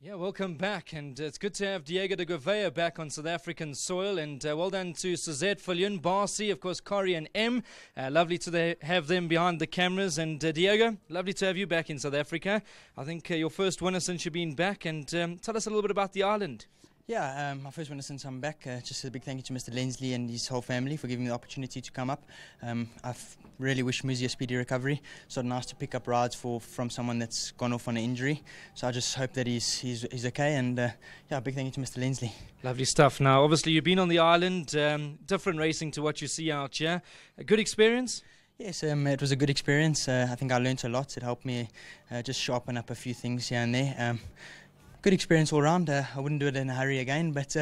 Yeah, welcome back, and it's good to have Diego de Gouveia back on South African soil, and well done to Suzette, Viljoen, Barcy, of course, Corrie and M. Lovely to have them behind the cameras, and Diego, lovely to have you back in South Africa. I think your first winner since you've been back, and tell us a little bit about the island. Yeah, my first winner since I'm back. Just a big thank you to Mr. Lensley and his whole family for giving me the opportunity to come up. I've really wished Muzi a speedy recovery. So nice to pick up rides from someone that's gone off on an injury. So I just hope that he's okay. And yeah, big thank you to Mr. Lensley. Lovely stuff. Now, obviously, you've been on the island. Different racing to what you see out here. A good experience? Yes, it was a good experience. I think I learnt a lot. It helped me just sharpen up a few things here and there. Good experience all round. I wouldn't do it in a hurry again, but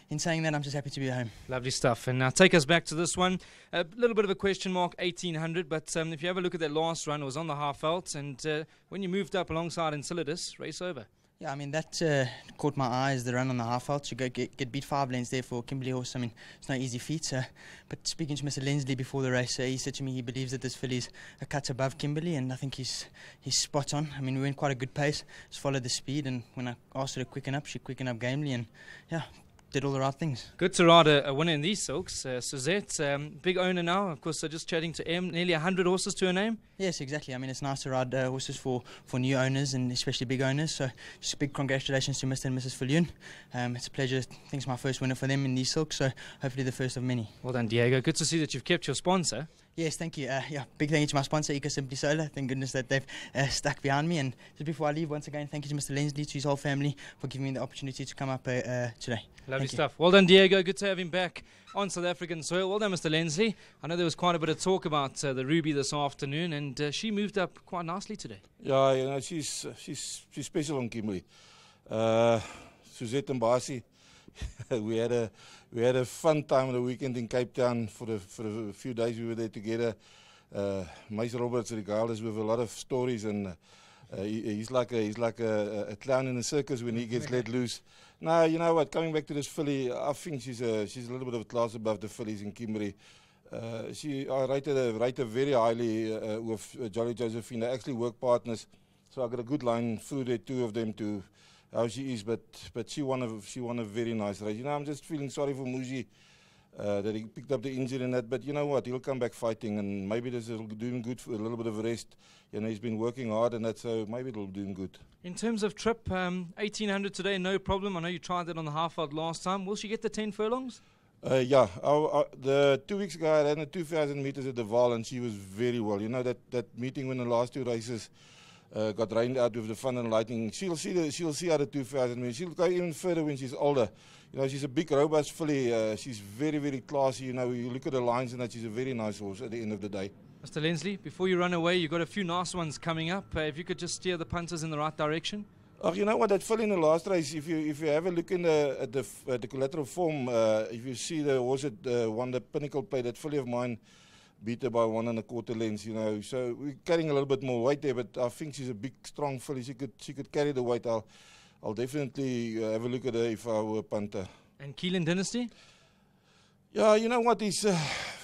in saying that, I'm just happy to be at home. Lovely stuff. And now take us back to this one. A little bit of a question mark, 1800, but if you have a look at that last run, it was on the half veld, and when you moved up alongside Enceladus, race over. Yeah, I mean, that caught my eye as the run on the half veld. To go get beat 5 lengths there for Kimberley Horse, I mean, it's no easy feat. But speaking to Mr. Lensley before the race, he said to me he believes that this filly's a cut above Kimberley, and I think he's spot on. I mean, we went quite a good pace, just followed the speed, and when I asked her to quicken up, she quickened up gamely, and yeah, did all the right things. Good to ride a winner in these silks. Suzette, big owner now, of course, just chatting to M, nearly 100 horses to her name. Yes, exactly. I mean, it's nice to ride horses for new owners and especially big owners. So just a big congratulations to Mr. and Mrs. Viljoen. It's a pleasure. I think it's my first winner for them in these silks, so hopefully the first of many. Well done, Diego. Good to see that you've kept your sponsor. Yes, thank you. Yeah, big thank you to my sponsor, Eco Simply Solar. Thank goodness that they've stuck behind me. And just before I leave, once again, thank you to Mr. Lensley, to his whole family, for giving me the opportunity to come up today. Lovely stuff. Well done, Diego. Good to have him back on South African soil. Well done, Mr. Lensley. I know there was quite a bit of talk about the Ruby this afternoon, and she moved up quite nicely today. Yeah, you know, she's special on Kimberley. Suzette and Barcy, we had a fun time on the weekend in Cape Town for the few days we were there together. Mace Roberts regaled us with a lot of stories, and he's like a clown in a circus when he gets let loose. Now, you know what? Coming back to this filly, I think she's a little bit of a class above the fillies in Kimberley. I rated her very highly with Jolly Josephine. They actually work partners, so I got a good line through the two of them to how she is. But she won a very nice race. You know, I'm just feeling sorry for Muzi that he picked up the injury and that. But you know what? He'll come back fighting, and maybe this will do him good for a little bit of rest. You know, he's been working hard and that, so maybe it'll do him good. In terms of trip, 1800 today, no problem. I know you tried that on the half veld last time. Will she get the 10 furlongs? Yeah, the 2 weeks ago I ran the 2,000 meters at the Val, and she was very well. You know, that meeting when the last two races got rained out with the thunder and lightning. She'll see how the 2,000 meters. She'll go even further when she's older. You know, she's a big, robust filly. She's very, very classy. You know, you look at the lines and that, she's a very nice horse at the end of the day. Mr. Lensley, before you run away, you've got a few nice ones coming up. If you could just steer the punters in the right direction. Oh, you know what? That filly in the last race, if you have a look in at the collateral form, if you see the horse that won the Pinnacle Play, that filly of mine beat her by 1 1/4 lengths. You know, so we're carrying a little bit more weight there, but I think she's a big, strong filly. She could carry the weight. I'll definitely have a look at her if I were a punter. And Keelan Dynasty? Yeah, you know what? He's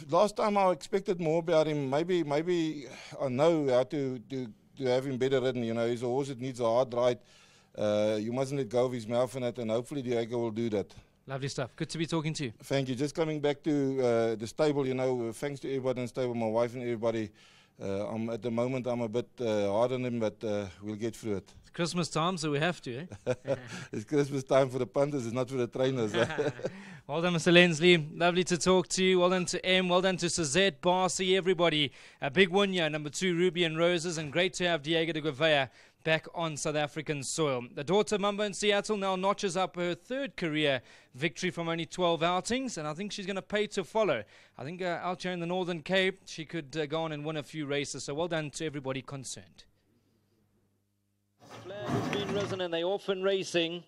last time I expected more about him. Maybe I know how to have him better ridden. You know, he's a horse that needs a hard ride. You mustn't let go of his mouth and that, and hopefully Diego will do that. Lovely stuff. Good to be talking to you. Thank you. Just coming back to the stable, you know, thanks to everybody in the stable, my wife and everybody. At the moment I'm a bit hard on him, but we'll get through it. It's Christmas time, so we have to, eh? It's Christmas time for the punters, it's not for the trainers. Well done, Mr. Lensley. Lovely to talk to you. Well done to M. Well done to Suzette, Barcy, everybody. A big win here, number 2, Ruby and Roses, and great to have Diego de Gouveia back on South African soil. The daughter Mamba in Seattle now notches up her 3rd career victory from only 12 outings, and I think she's going to pay to follow. I think out here in the Northern Cape, she could go on and win a few races, so well done to everybody concerned. Flag has been risen and they're off and racing.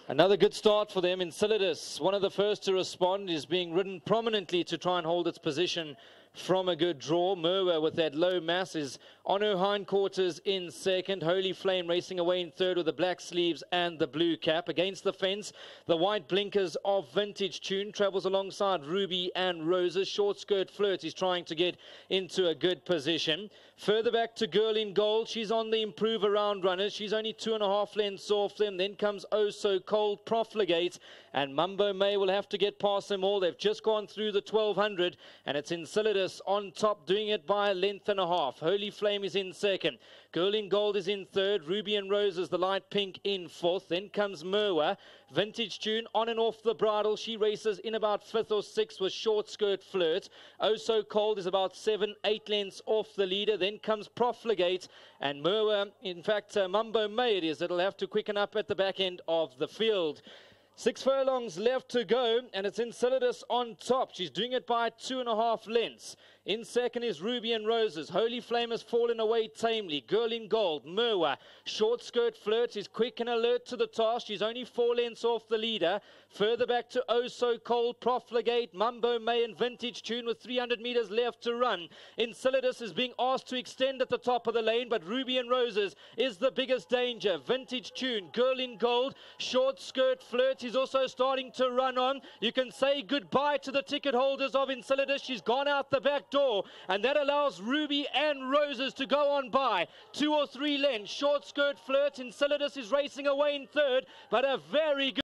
Another good start for them. Enceladus, one of the first to respond, is being ridden prominently to try and hold its position from a good draw. Merwa, with that low mass, is On her hindquarters in second, Holy Flame racing away in third with the black sleeves and the blue cap. Against the fence, the white blinkers of Vintage Tune travels alongside Ruby and Roses. Short Skirt Flirt is trying to get into a good position. Further back to Girl in Gold. She's on the improve around runners. She's only 2.5 lengths off them. Then comes Oh So Cold, Profligate, and Mumbo May will have to get past them all. They've just gone through the 1200, and it's Enceladus on top, doing it by a length and a half. Holy Flame is in second. Girl in Gold is in third. Ruby and Roses, the light pink, in fourth. Then comes Merwa. Vintage Tune on and off the bridle. She races in about fifth or sixth with Short Skirt Flirt. Oh So Cold is about 7-8 lengths off the leader. Then comes Profligate, and Merwa, in fact, Mumbo May it is, it'll have to quicken up at the back end of the field. 6 furlongs left to go, and it's Enceladus on top. She's doing it by 2.5 lengths. In second is Ruby and Roses. Holy Flame has fallen away tamely. Girl in Gold, Merwa. Short Skirt Flirt is quick and alert to the task. She's only 4 lengths off the leader. Further back to Oh So Cold, Profligate, Mumbo May and Vintage Tune with 300 meters left to run. Enceladus is being asked to extend at the top of the lane, but Ruby and Roses is the biggest danger. Vintage Tune, Girl in Gold, Short Skirt Flirt is also starting to run on. You can say goodbye to the ticket holders of Enceladus. She's gone out the back door, and that allows Ruby and Roses to go on by 2 or 3 lengths. Short Skirt Flirt, Enceladus is racing away in third, but a very good